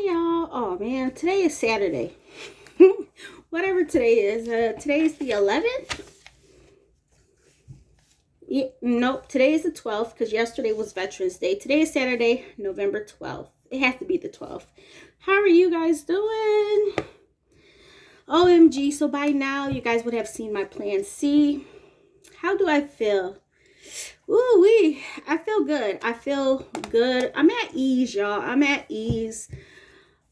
y'all. Oh man, today is Saturday. Whatever today is. Today is the 11th. Nope, today is the 12th because yesterday was Veterans Day. Today is Saturday, November 12th. It has to be the 12th. How are you guys doing? OMG, so by now you guys would have seen my plan C. How do I feel? Ooh-wee, I feel good. I feel good. I'm at ease, y'all. I'm at ease.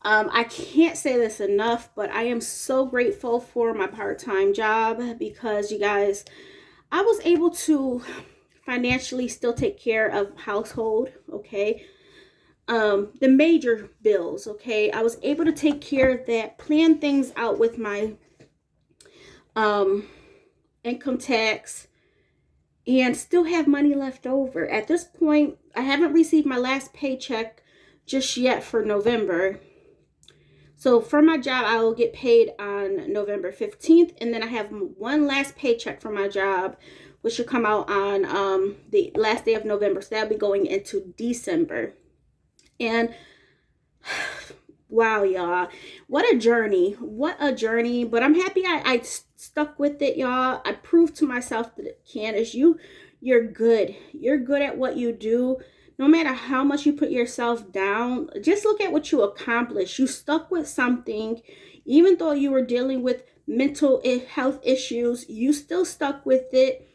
I can't say this enough, but I am so grateful for my part-time job because you guys, I was able to financially still take care of household, okay? The major bills, okay? I was able to take care of that, plan things out with my income tax, and still have money left over. At this point, I haven't received my last paycheck just yet for November. So for my job, I will get paid on November 15th. And then I have one last paycheck from my job, which should come out on the last day of November. So that'll be going into December. And wow, y'all, what a journey. What a journey. But I'm happy I stuck with it, y'all. I proved to myself that, Candace, you're good. You're good at what you do. No matter how much you put yourself down, just look at what you accomplished. You stuck with something. Even though you were dealing with mental health issues, you still stuck with it.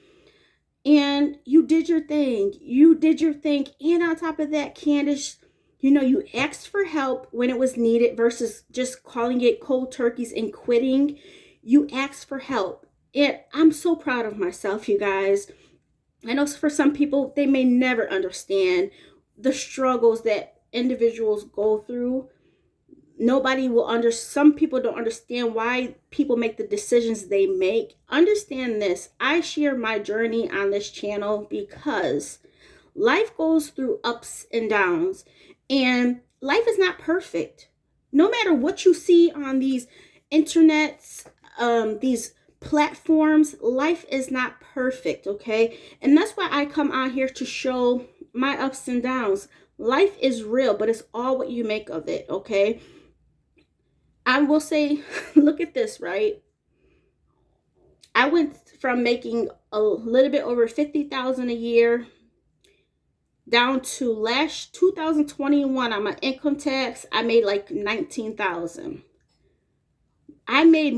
And you did your thing. You did your thing. And on top of that, Candace, you asked for help when it was needed versus just calling it cold turkeys and quitting. You asked for help. And I'm so proud of myself, you guys. I know for some people, they may never understand the struggles that individuals go through. Some people don't understand why people make the decisions they make. Understand this. I share my journey on this channel because life goes through ups and downs, and life is not perfect. No matter what you see on these internets, these platforms, life is not perfect, okay? And that's why I come out here to show my ups and downs. Life is real, but it's all what you make of it, okay? I will say, look at this, right? I went from making a little bit over $50,000 a year down to last 2021 on my income tax. I made like $19,000. I made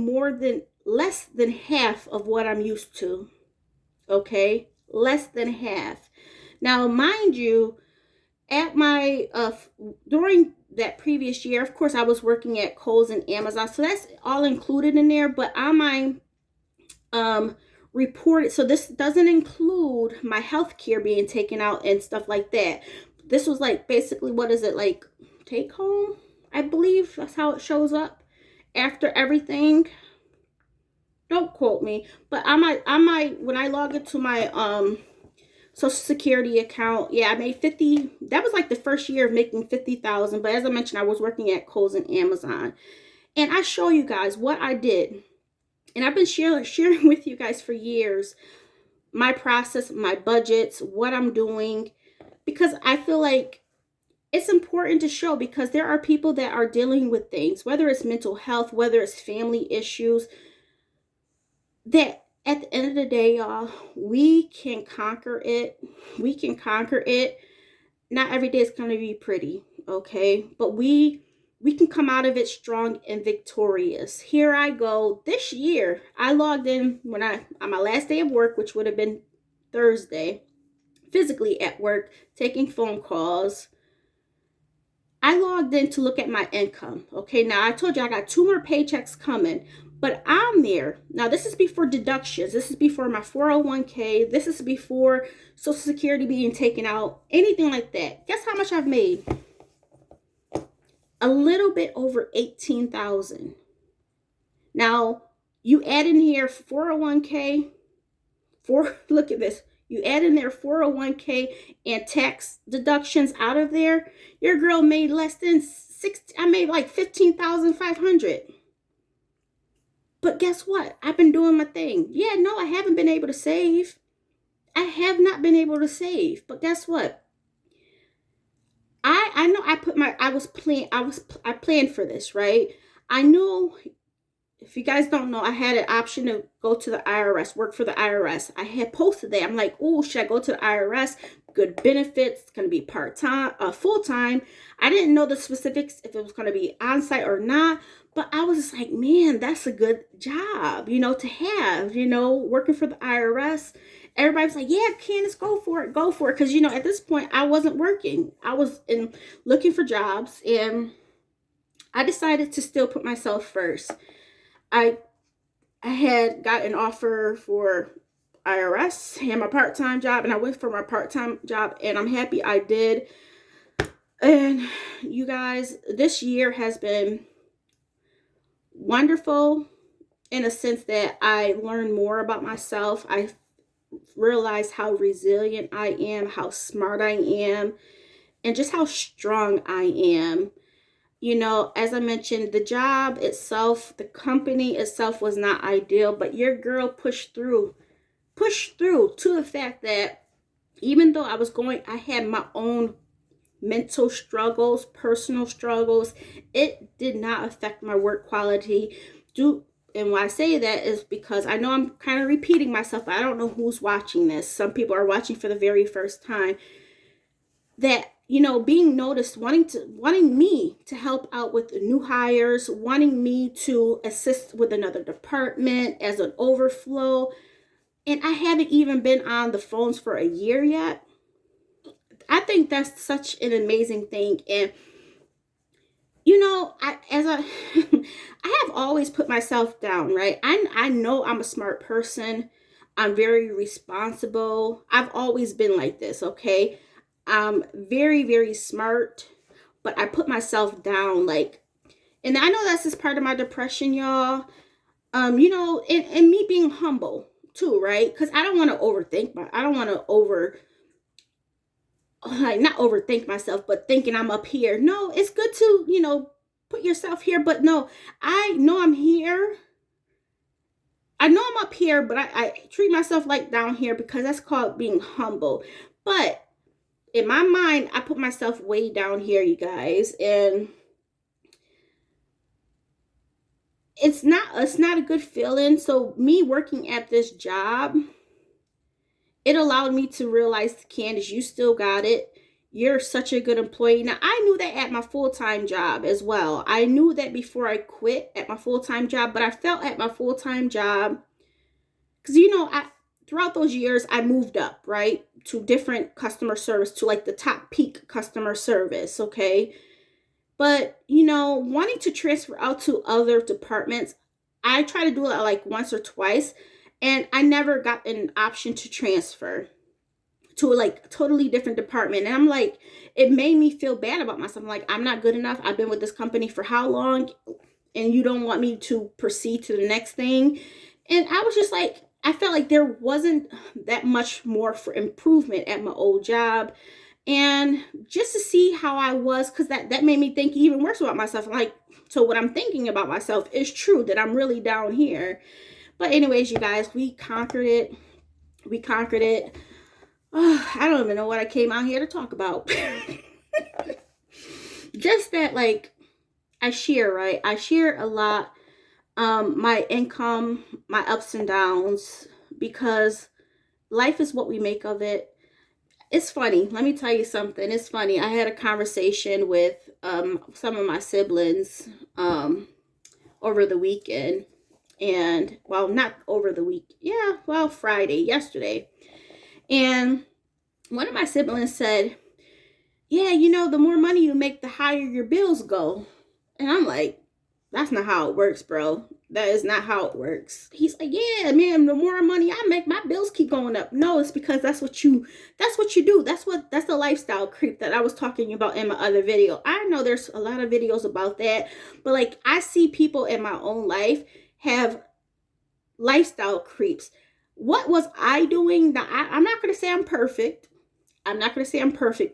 less than half of what I'm used to. Okay, less than half. Now, mind you, at my during that previous year, of course, I was working at Kohl's and Amazon, so that's all included in there. But on my reported, so this doesn't include my health care being taken out and stuff like that. This was like basically, what is it, like take home? I believe that's how it shows up after everything. Don't quote me, but I might when I log into my Social Security account, yeah, I made 50. That was like the first year of making 50,000. But as I mentioned, I was working at Kohl's and Amazon, and I show you guys what I did, and I've been sharing with you guys for years my process, my budgets, what I'm doing, because I feel like it's important to show, because there are people that are dealing with things, whether it's mental health, whether it's family issues, that at the end of the day, y'all, we can conquer it. We can conquer it. Not every day is going to be pretty, okay? But we can come out of it strong and victorious. Here I go. This year, I logged in on my last day of work, which would have been Thursday, physically at work, taking phone calls. I logged in to look at my income. Okay, now I told you I got 2 more paychecks coming, but I'm there. Now, this is before deductions. This is before my 401k. This is before Social Security being taken out, anything like that. Guess how much I've made? A little bit over 18,000. Now, you add in here 401k, look at this. You add in there 401k and tax deductions out of there, your girl made less than 60. I made like 15,500. But guess what? I've been doing my thing. Yeah, no, I haven't been able to save. I have not been able to save. But guess what? I know I planned for this, right? I knew, if you guys don't know, I had an option to go to the IRS, work for the IRS. I had posted that. I'm like, oh, should I go to the IRS? Good benefits. It's going to be part-time, full-time. I didn't know the specifics if it was going to be on-site or not. But I was just like, man, that's a good job, to have, working for the IRS. Everybody was like, yeah, Candace, go for it. Go for it. Because, at this point, I wasn't working. I was looking for jobs. And I decided to still put myself first. I had got an offer for IRS and my part-time job, and I went for my part-time job, and I'm happy I did. And you guys, this year has been wonderful in a sense that I learned more about myself. I realized how resilient I am, how smart I am, and just how strong I am. As I mentioned, the job itself, the company itself was not ideal, but your girl pushed through to the fact that even though I had my own mental struggles, personal struggles, it did not affect my work quality. And why I say that is because I know I'm kind of repeating myself, but I don't know who's watching this. Some people are watching for the very first time. That being noticed, wanting me to help out with new hires, wanting me to assist with another department as an overflow. And I haven't even been on the phones for a year yet. I think that's such an amazing thing. And I have always put myself down, right? I know I'm a smart person. I'm very responsible. I've always been like this, okay? I'm very, very smart, but I put myself down, and I know that's just part of my depression, y'all. And me being humble too, right? Because I don't want to I don't want to not overthink myself, but thinking I'm up here. No, it's good to, put yourself here, but no, I know I'm here. I know I'm up here, but I treat myself like down here because that's called being humble. But in my mind, I put myself way down here, you guys, and it's not a good feeling. So me working at this job, it allowed me to realize, Candace, you still got it. You're such a good employee. Now, I knew that at my full-time job as well. I knew that before I quit at my full-time job, but I felt at my full-time job, because, throughout those years, I moved up, right, to different customer service, to like the top peak customer service, okay? But, wanting to transfer out to other departments, I tried to do it like once or twice, and I never got an option to transfer to like a totally different department. And I'm like, it made me feel bad about myself. I'm like, I'm not good enough. I've been with this company for how long? And you don't want me to proceed to the next thing. And I was just like, I felt like there wasn't that much more for improvement at my old job. And just to see how I was, because that made me think even worse about myself. Like, so what I'm thinking about myself is true, that I'm really down here. But anyways, you guys, we conquered it. Oh, I don't even know what I came out here to talk about. Just that, I share, right? I share a lot. My income, my ups and downs, because life is what we make of it. It's funny. Let me tell you something. It's funny. I had a conversation with some of my siblings over the weekend. And, well, not over the week. Yeah, well, Friday, yesterday. And one of my siblings said, yeah, the more money you make, the higher your bills go. And I'm like, that's not how it works, bro. That is not how it works. He's like, yeah, man, the more money I make, my bills keep going up. No, it's because that's what you do. That's the lifestyle creep that I was talking about in my other video. I know there's a lot of videos about that, but I see people in my own life have lifestyle creeps. What was I doing? Now, I'm not going to say I'm perfect.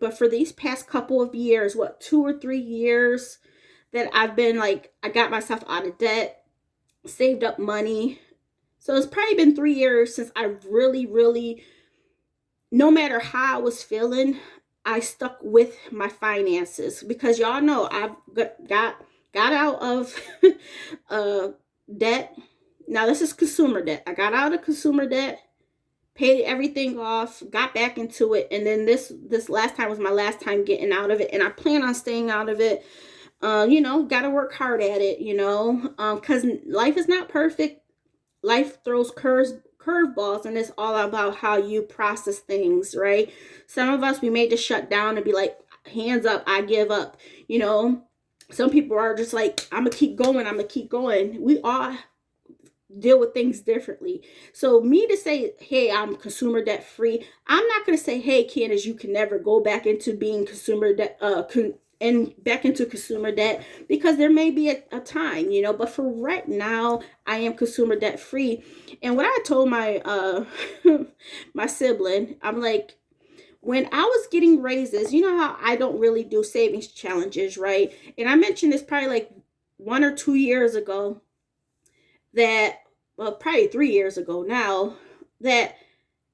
But for these past couple of years, 2 or 3 years that I've been I got myself out of debt, saved up money. So it's probably been 3 years since I really, really, no matter how I was feeling, I stuck with my finances, because y'all know I've got out of debt. Now this is consumer debt. I got out of consumer debt, paid everything off, got back into it, and then this last time was my last time getting out of it, and I plan on staying out of it. Got to work hard at it, because life is not perfect. Life throws curveballs, and it's all about how you process things, right? Some of us, we may just shut down and be like, hands up, I give up. Some people are just like, I'm gonna keep going. We all deal with things differently. So me to say, hey, I'm consumer debt free, I'm not going to say, hey, Candace, you can never go back into being consumer debt and back into consumer debt, because there may be a time, but for right now, I am consumer debt free. And what I told my my sibling, I'm like, when I was getting raises, you know how I don't really do savings challenges, right? And I mentioned this probably like 1 or 2 years ago, that, well, probably 3 years ago now, that,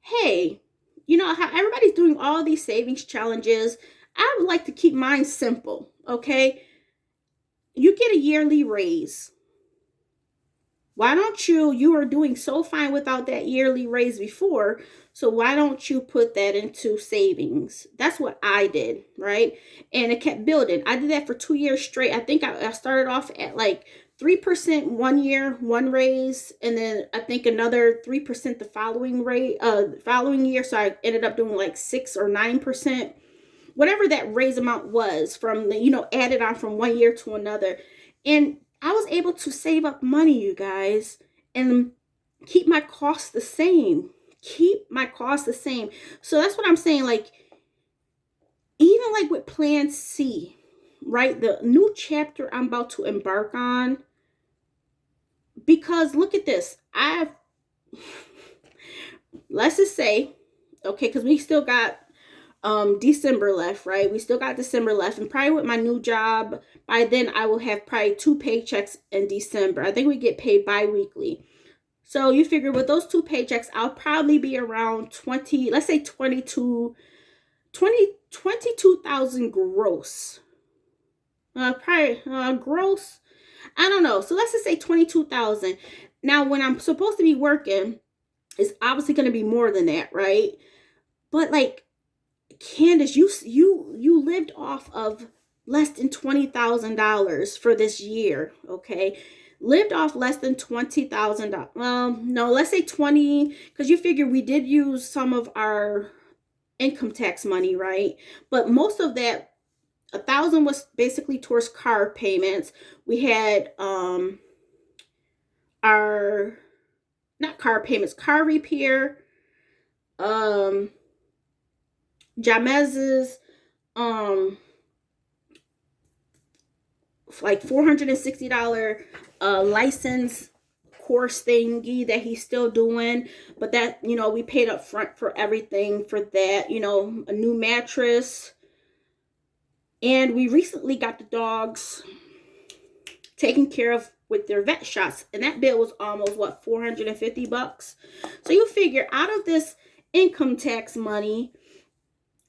hey, how everybody's doing all these savings challenges, I would like to keep mine simple, okay? You get a yearly raise. Why don't you were doing so fine without that yearly raise before, so why don't you put that into savings? That's what I did, right? And it kept building. I did that for 2 years straight. I think I started off at like 3% 1 year, one raise, and then I think another 3% the following year. So I ended up doing like 6 or 9%, whatever that raise amount was, from the, added on from 1 year to another. And I was able to save up money, you guys, and keep my costs the same. So that's what I'm saying. Like, even like with Plan C, right? The new chapter I'm about to embark on. Because look at this. Let's just say, okay, because we still got December left, right? We still got December left, and probably with my new job, by then I will have probably 2 paychecks in December. I think we get paid bi-weekly. So you figure with those 2 paychecks, I'll probably be around 20, let's say 22,000 gross. Probably gross, I don't know. So let's just say 22,000. Now, when I'm supposed to be working, it's obviously going to be more than that, right? But like, Candace, you lived off of less than $20,000 for this year, okay? Lived off less than $20,000. Well, no, let's say 20, because you figure we did use some of our income tax money, right? But most of that, 1,000 was basically towards car payments. We had our, not car payments, car repair, Jamez's like $460 license course thingy that he's still doing, but that, we paid up front for everything for that, a new mattress. And we recently got the dogs taken care of with their vet shots, and that bill was almost $450. So you figure, out of this income tax money,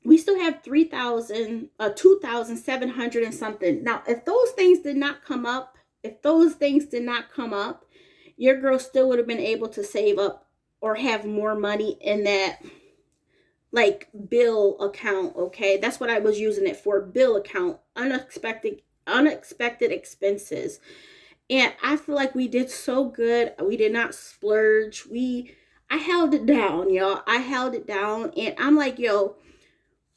we still have 2,700 and something. Now, if those things did not come up, your girl still would have been able to save up or have more money in that like bill account, okay? That's what I was using it for, bill account, unexpected expenses. And I feel like we did so good. We did not splurge. I held it down, y'all. I held it down, and I'm like, yo,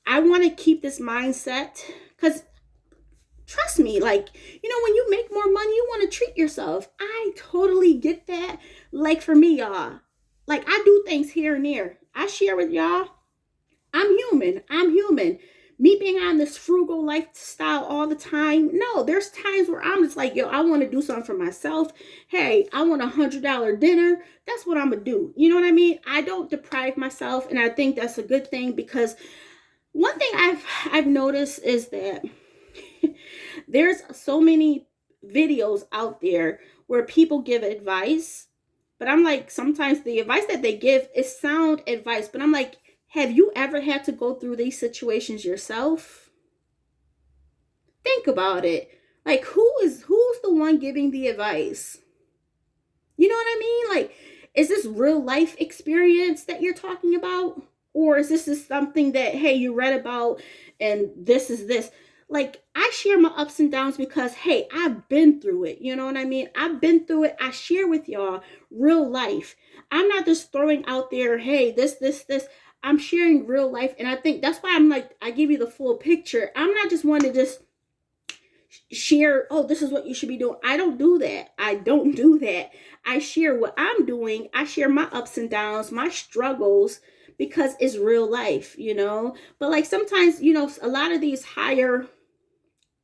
I want to keep this mindset, because trust me, like, when you make more money, you want to treat yourself. I totally get that. Like, for me, y'all, like, I do things here and there. I share with y'all. I'm human. Me being on this frugal lifestyle all the time, no, there's times where I'm just like, yo, I want to do something for myself. Hey, I want $100 dinner. That's what I'm going to do. You know what I mean? I don't deprive myself, and I think that's a good thing, because one thing I've noticed is that there's so many videos out there where people give advice, but I'm like, sometimes the advice that they give is sound advice, but I'm like, Have you ever had to go through these situations yourself? Think about it. Like, who's the one giving the advice? You know what I mean? Like, is this real life experience that you're talking about? Or is this just something that, hey, you read about and this is this? Like, I share my ups and downs because, hey, I've been through it. You know what I mean? I've been through it. I share with y'all real life. I'm not just throwing out there, hey, this. I'm sharing real life. And I think that's why I'm like, I give you the full picture. I'm not just one to just share, oh, this is what you should be doing. I don't do that. I don't do that. I share what I'm doing. I share my ups and downs, my struggles, because it's real life, you know. But like sometimes, you know, a lot of these higher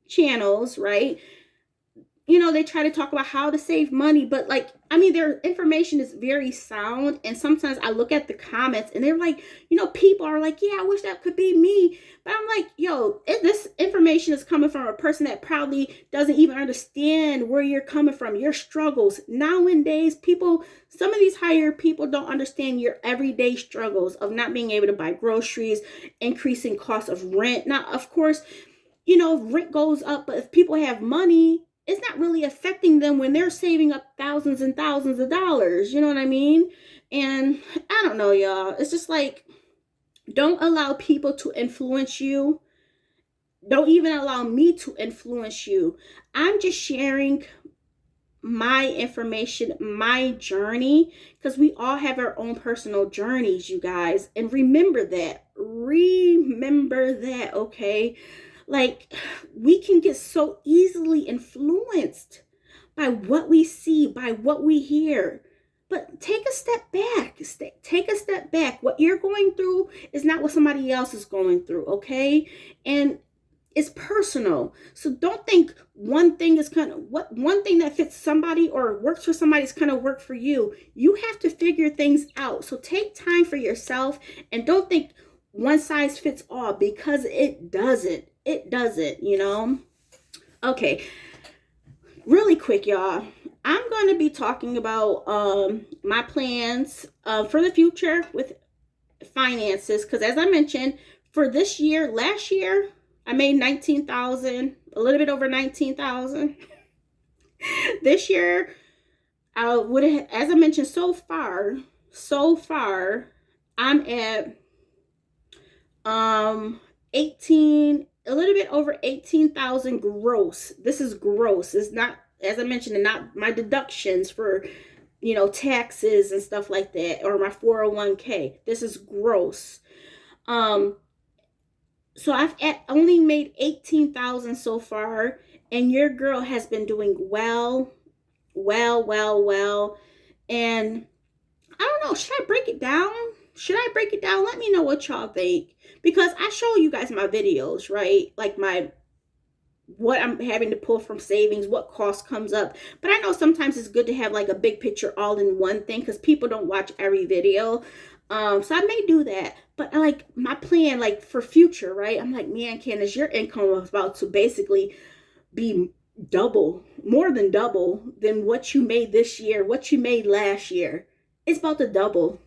channels, right, you know, they try to talk about how to save money, but like, I mean, their information is very sound. And sometimes I look at the comments and they're like, you know, people are like, yeah, I wish that could be me. But I'm like, yo, this information is coming from a person that probably doesn't even understand where you're coming from, your struggles. Nowadays, people, some of these higher people don't understand your everyday struggles of not being able to buy groceries, increasing cost of rent. Now, of course, you know, rent goes up, but if people have money, it's not really affecting them when they're saving up thousands and thousands of dollars. You know what I mean? And I don't know, y'all. It's just like, don't allow people to influence you. Don't even allow me to influence you. I'm just sharing my information, my journey, because we all have our own personal journeys, you guys. And remember that. Remember that, okay? Like, we can get so easily influenced by what we see, by what we hear. But take a step back. Take a step back. What you're going through is not what somebody else is going through, okay? And it's personal. So don't think one thing is one thing that fits somebody or works for somebody is kind of work for you. You have to figure things out. So take time for yourself and don't think one size fits all, because it doesn't. It doesn't, you know? Okay. Really quick, y'all. I'm going to be talking about my plans for the future with finances, because as I mentioned, for this year, last year, I made $19,000, a little bit over $19,000. This year, I would have, as I mentioned, so far, I'm at 18, a little bit over 18,000 gross. This is gross. It's not, as I mentioned, not my deductions for, you know, taxes and stuff like that, or my 401k. This is gross. So I've only made 18,000 so far, and your girl has been doing well. And I don't know, should I break it down? Let me know what y'all think, because I show you guys my videos, right? Like what I'm having to pull from savings, what cost comes up. But I know sometimes it's good to have like a big picture all in one thing, because people don't watch every video. So I may do that. But like my plan, like for future, right? I'm like, man, Candace, your income is about to basically be more than double than what you made this year, what you made last year. It's about to double.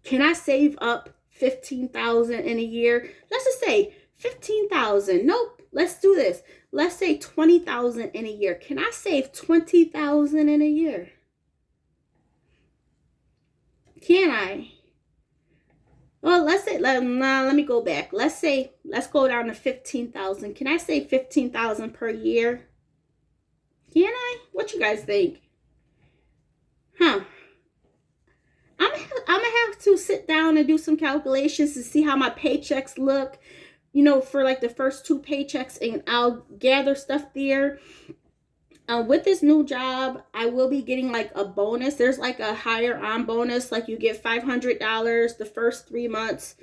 Can I save up 15,000 in a year? Let's just say 15,000. Nope. Let's do this. Let's say 20,000 in a year. Can I save 20,000 in a year? Can I? Well, let's say, let me go back. Let's go down to 15,000. Can I save 15,000 per year? Can I? What you guys think? Huh? I'm gonna have to sit down and do some calculations to see how my paychecks look, you know, for like the first 2 paychecks, and I'll gather stuff there. With this new job, I will be getting like a bonus. There's like a hire on bonus, like you get $500 the first 3 months.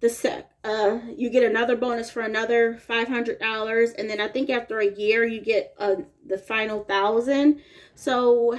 You get another bonus for another $500, and then I think after a year you get the final 1,000. So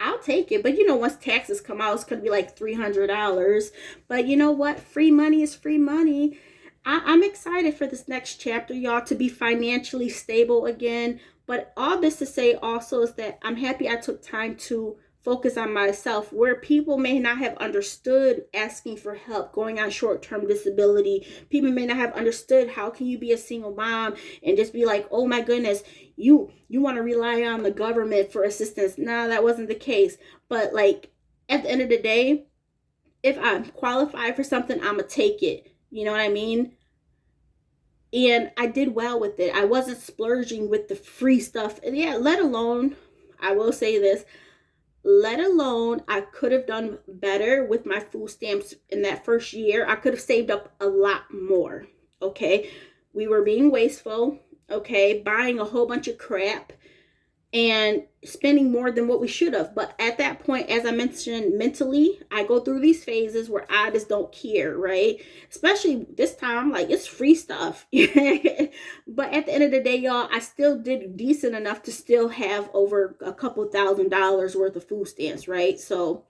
I'll take it. But you know, once taxes come out, it's gonna be like $300. But you know what? Free money is free money. I'm excited for this next chapter, y'all, to be financially stable again. But all this to say also is that I'm happy I took time to focus on myself, where people may not have understood asking for help, going on short-term disability. People may not have understood how can you be a single mom and just be like, oh my goodness, you want to rely on the government for assistance. No, that wasn't the case. But like at the end of the day, if I'm qualified for something, I'm gonna take it. You know what I mean? And I did well with it. I wasn't splurging with the free stuff. And yeah, let alone, I will say this, let alone I could have done better with my food stamps in that first year. I could have saved up a lot more. Okay. We were being wasteful. Okay. Buying a whole bunch of crap and spending more than what we should have. But at that point, as I mentioned, mentally, I go through these phases where I just don't care, right? Especially this time, like, it's free stuff. But at the end of the day, y'all, I still did decent enough to still have over a couple $1,000s worth of food stamps, right? So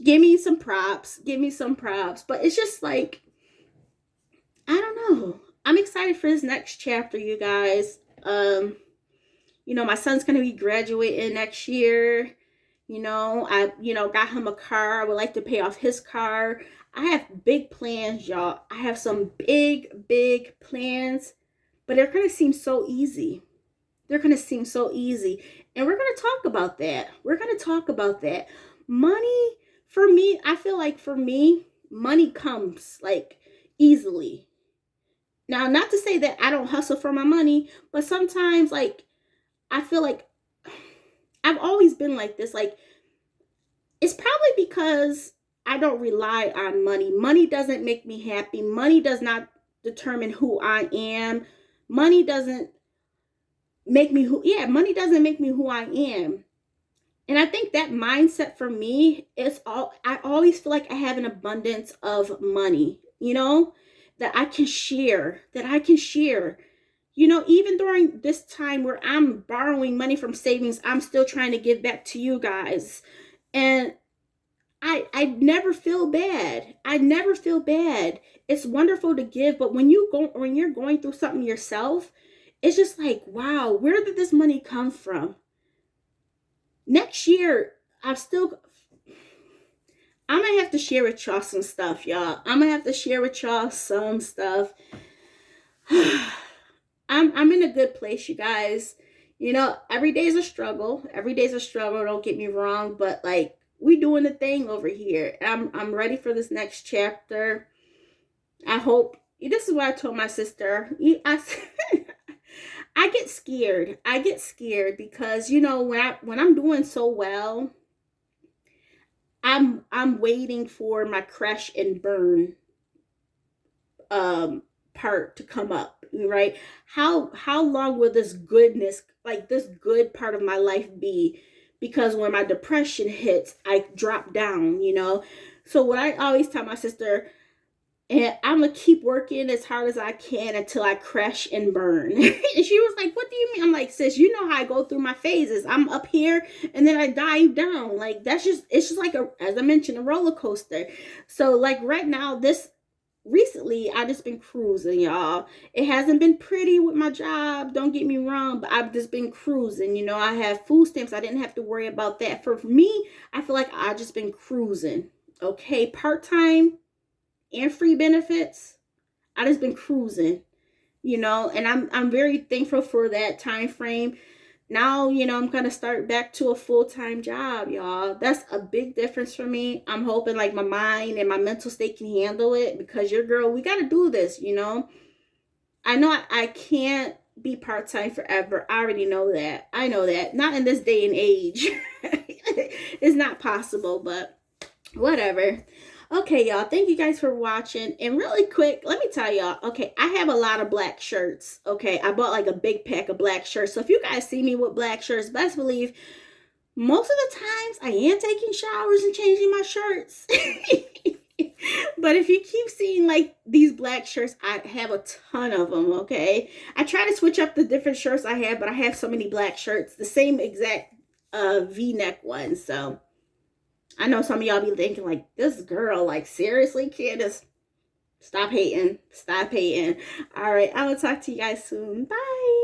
give me some props. Give me some props. But it's just like, I don't know. I'm excited for this next chapter, you guys. You know, my son's going to be graduating next year. I got him a car. I would like to pay off his car. I have big plans, y'all. I have some big, big plans, but they're going to seem so easy. They're going to seem so easy. And we're going to talk about that. We're going to talk about that. Money, for me, I feel like for me, money comes like easily. Now, not to say that I don't hustle for my money, but sometimes like, I feel like I've always been like this. Like, it's probably because I don't rely on money. Money doesn't make me happy. Money does not determine who I am. Money doesn't make me money doesn't make me who I am. And I think that mindset for me I always feel like I have an abundance of money, that I can share, even during this time where I'm borrowing money from savings, I'm still trying to give back to you guys. And I never feel bad. I never feel bad. It's wonderful to give, but when you're going through something yourself, it's just like, wow, where did this money come from? Next year, I'm gonna have to share with y'all some stuff, y'all. I'm gonna have to share with y'all some stuff. I'm in a good place, you guys. Every day is a struggle. Every day is a struggle, don't get me wrong, but like we doing the thing over here. I'm ready for this next chapter. I hope this is what I told my sister. I get scared. I get scared because when I'm doing so well, I'm waiting for my crash and burn part to come up, right? How long will this goodness, like this good part of my life be? Because when my depression hits, I drop down, So what I always tell my sister, and I'm gonna keep working as hard as I can until I crash and burn. And she was like, what do you mean? I'm like, sis, you know how I go through my phases. I'm up here and then I dive down. Like it's just like as I mentioned, a roller coaster. So like right now, recently I just been cruising, y'all. It hasn't been pretty with my job, don't get me wrong, but I've just been cruising. I have food stamps. I didn't have to worry about that. For me, I feel like I just been cruising. Okay, part-time and free benefits. I just been cruising, and I'm very thankful for that time frame. Now, I'm going to start back to a full-time job, y'all. That's a big difference for me. I'm hoping like my mind and my mental state can handle it because your girl, we got to do this, I know I can't be part-time forever. I already know that. I know that. Not in this day and age. It's not possible, but whatever. Okay, y'all, thank you guys for watching. And really quick, let me tell y'all, okay, I have a lot of black shirts. Okay, I bought like a big pack of black shirts. So if you guys see me with black shirts, best believe most of the times I am taking showers and changing my shirts. But if you keep seeing like these black shirts, I have a ton of them, okay? I try to switch up the different shirts I have, but I have so many black shirts, the same exact V-neck one, so I know some of y'all be thinking like, this girl, like seriously, Candace, stop hating. Stop hating. All right, I will talk to you guys soon. Bye.